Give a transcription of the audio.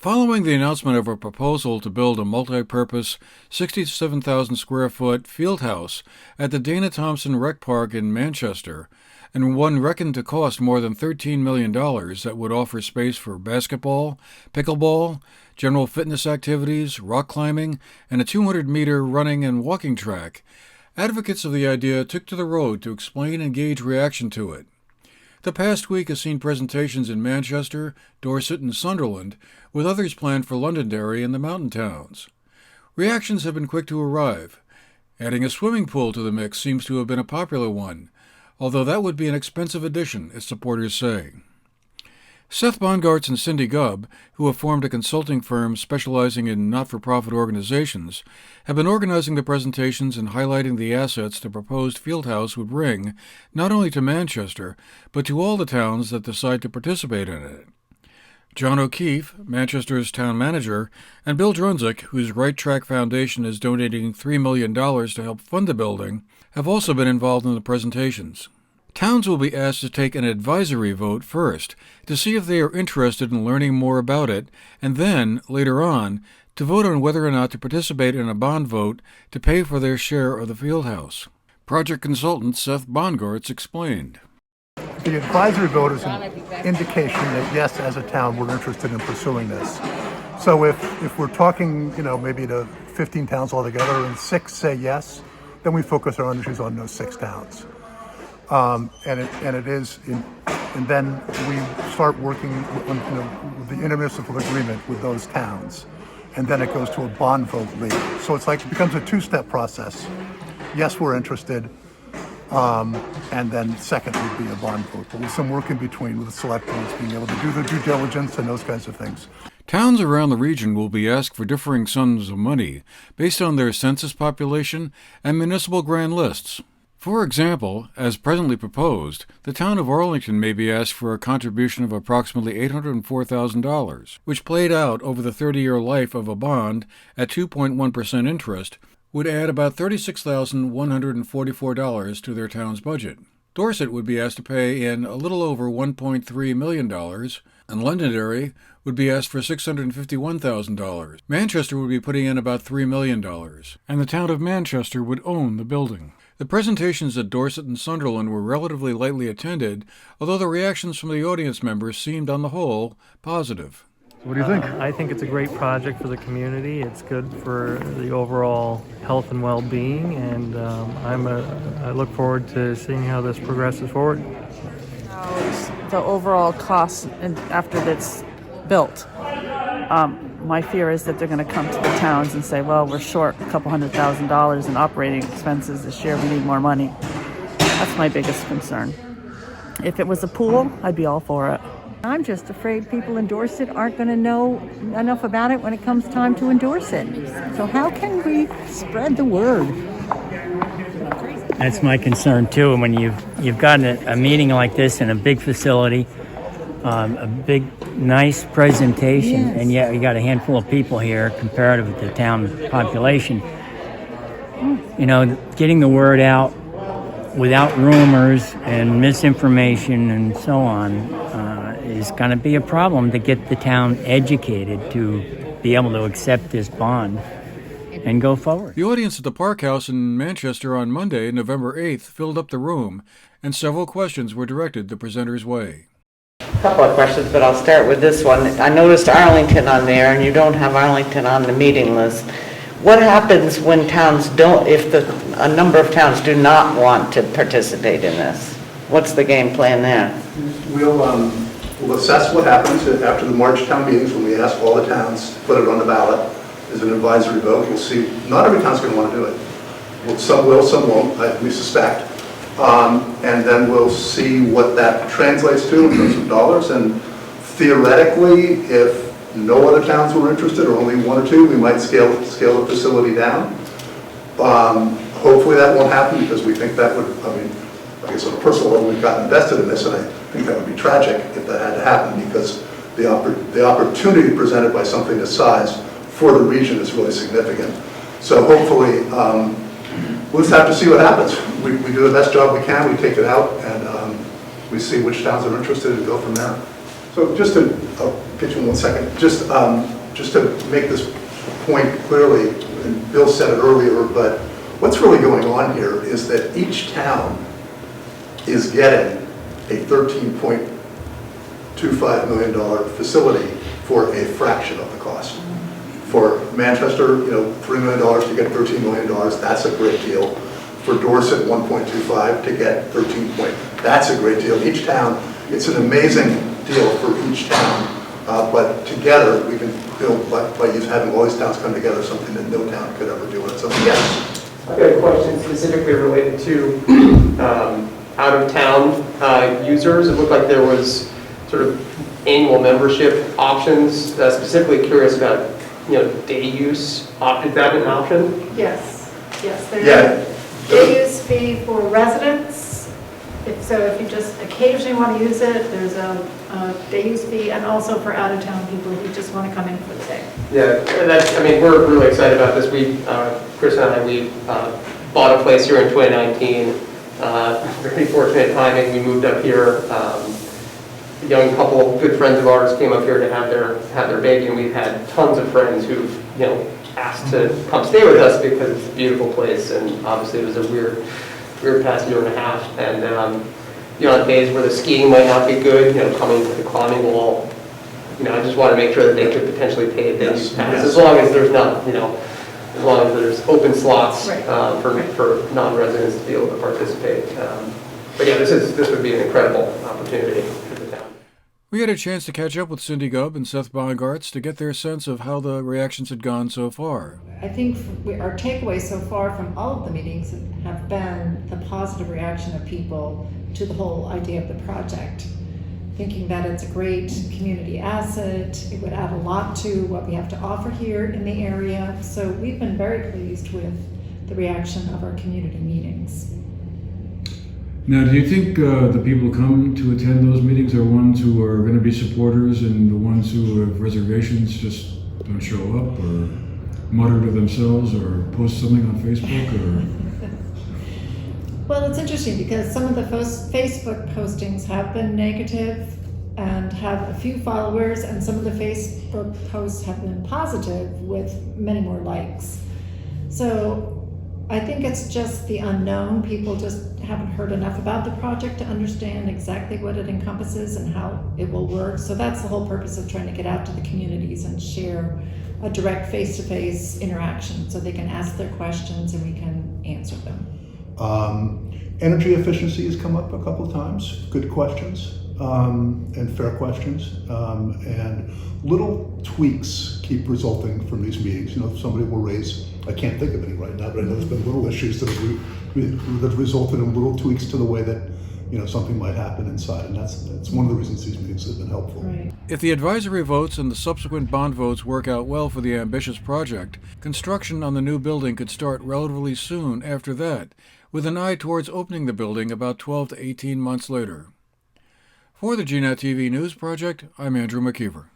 Following the announcement of a proposal to build a multi-purpose 67,000 square foot field house at the Dana Thompson Rec Park in Manchester, and one reckoned to cost more than $13 million that would offer space for basketball, pickleball, general fitness activities, rock climbing, and a 200-meter running and walking track, advocates of the idea took to the road to explain and gauge reaction to it. The past week has seen presentations in Manchester, Dorset, and Sunderland, with others planned for Londonderry and the mountain towns. Reactions have been quick to arrive. Adding a swimming pool to the mix seems to have been a popular one, although that would be an expensive addition, as supporters say. Seth Bongartz and Cindy Gubb, who have formed a consulting firm specializing in not-for-profit organizations, have been organizing the presentations and highlighting the assets the proposed fieldhouse would bring, not only to Manchester, but to all the towns that decide to participate in it. John O'Keefe, Manchester's town manager, and Bill Drunzik, whose Right Track Foundation is donating $3 million to help fund the building, have also been involved in the presentations. Towns will be asked to take an advisory vote first to see if they are interested in learning more about it, and then, later on, to vote on whether or not to participate in a bond vote to pay for their share of the fieldhouse. Project consultant Seth Bongartz explained. The advisory vote is an indication that, yes, as a town, we're interested in pursuing this. So if we're talking, maybe to 15 towns altogether and 6 say yes, then we focus our energies on those 6 towns. And then we start working on the intermunicipal agreement with those towns, and then it goes to a bond vote later. So it becomes a 2-step process. Yes, we're interested, and then second would be a bond vote. But with some work in between with the select boards being able to do the due diligence and those kinds of things. Towns around the region will be asked for differing sums of money based on their census population and municipal grand lists. For example, as presently proposed, the town of Arlington may be asked for a contribution of approximately $804,000, which played out over the 30-year life of a bond at 2.1% interest would add about $36,144 to their town's budget. Dorset would be asked to pay in a little over $1.3 million, and Londonderry would be asked for $651,000. Manchester would be putting in about $3 million, and the town of Manchester would own the building. The presentations at Dorset and Sunderland were relatively lightly attended, although the reactions from the audience members seemed, on the whole, positive. What do you think? I think it's a great project for the community. It's good for the overall health and well-being, and I look forward to seeing how this progresses forward. The overall cost after it's built. My fear is that they're going to come to the towns and say, well, we're short a couple $100,000 in operating expenses this year. We need more money. That's my biggest concern. If it was a pool, I'd be all for it. I'm just afraid people in Dorset aren't going to know enough about it when it comes time to endorse it. So how can we spread the word? That's my concern too. When you've got a meeting like this in a big facility, a big, nice presentation, yes, and yet you got a handful of people here comparative to the town population. Getting the word out without rumors and misinformation and so on is going to be a problem to get the town educated to be able to accept this bond and go forward. The audience at the Park House in Manchester on Monday, November 8th, filled up the room, and several questions were directed the presenters' way. A couple of questions, but I'll start with this one. I noticed Arlington on there, and you don't have Arlington on the meeting list. What happens when towns don't, if a number of towns do not want to participate in this? What's the game plan there? We'll assess what happens after the March town meetings when we ask all the towns to put it on the ballot as an advisory vote. We'll see. Not every town's going to want to do it. Well, some will, some won't, we suspect. And then we'll see what that translates to in terms of dollars. And theoretically, if no other towns were interested, or only 1 or 2, we might scale the facility down. Hopefully that won't happen, because we think that would, I guess on a personal level, we've gotten invested in this, and I think that would be tragic if that had to happen, because the opportunity presented by something this size for the region is really significant. So hopefully, we'll just have to see what happens. We do the best job we can, we take it out, and we see which towns are interested and go from there. So just to, I'll get you in 1 second, just to make this point clearly, and Bill said it earlier, but what's really going on here is that each town is getting a $13.25 million facility for a fraction of the cost. For Manchester, $3 million to get $13 million, that's a great deal. For Dorset, 1.25 to get 13 point, that's a great deal. Each town, it's an amazing deal for each town, but together we can build, by having all these towns come together, something that no town could ever do. So yes. I've got a question specifically related to out-of-town users. It looked like there was sort of annual membership options. Specifically curious about, day use. Is that an option? Yes, there's day use fee for residents. If you just occasionally want to use it, there's a day use fee, and also for out-of-town people who just want to come in for the day. Yeah, we're really excited about this. Chris and I, bought a place here in 2019. Very fortunate timing. We moved up here. A young couple, good friends of ours, came up here to have their baby, and we've had tons of friends who've asked to come stay with us because it's a beautiful place, and obviously it was a weird past year and a half. And on days where the skiing might not be good, coming to the climbing wall, I just want to make sure that they could potentially pay a day use pass, as long as there's not, as long as there's open slots for non-residents to be able to participate. But yeah, this would be an incredible opportunity for the town. We had a chance to catch up with Cindy Gubb and Seth Bongartz to get their sense of how the reactions had gone so far. I think our takeaways so far from all of the meetings have been the positive reaction of people to the whole idea of the project, thinking that it's a great community asset. It would add a lot to what we have to offer here in the area. So we've been very pleased with the reaction of our community meetings. Now, do you think the people who come to attend those meetings are ones who are going to be supporters, and the ones who have reservations just don't show up, or mutter to themselves, or post something on Facebook, or? Well, it's interesting because some of the Facebook postings have been negative and have a few followers, and some of the Facebook posts have been positive with many more likes. So I think it's just the unknown. People just haven't heard enough about the project to understand exactly what it encompasses and how it will work. So that's the whole purpose of trying to get out to the communities and share a direct face-to-face interaction so they can ask their questions and we can answer them. Energy efficiency has come up a couple of times. Good questions and fair questions. And little tweaks keep resulting from these meetings. Somebody will raise, I can't think of any right now, but I know there's been little issues that have resulted in little tweaks to the way that something might happen inside, and that's one of the reasons these meetings have been helpful. Right. If the advisory votes and the subsequent bond votes work out well for the ambitious project, construction on the new building could start relatively soon after that, with an eye towards opening the building about 12 to 18 months later. For the GNAT-TV News Project, I'm Andrew McKeever.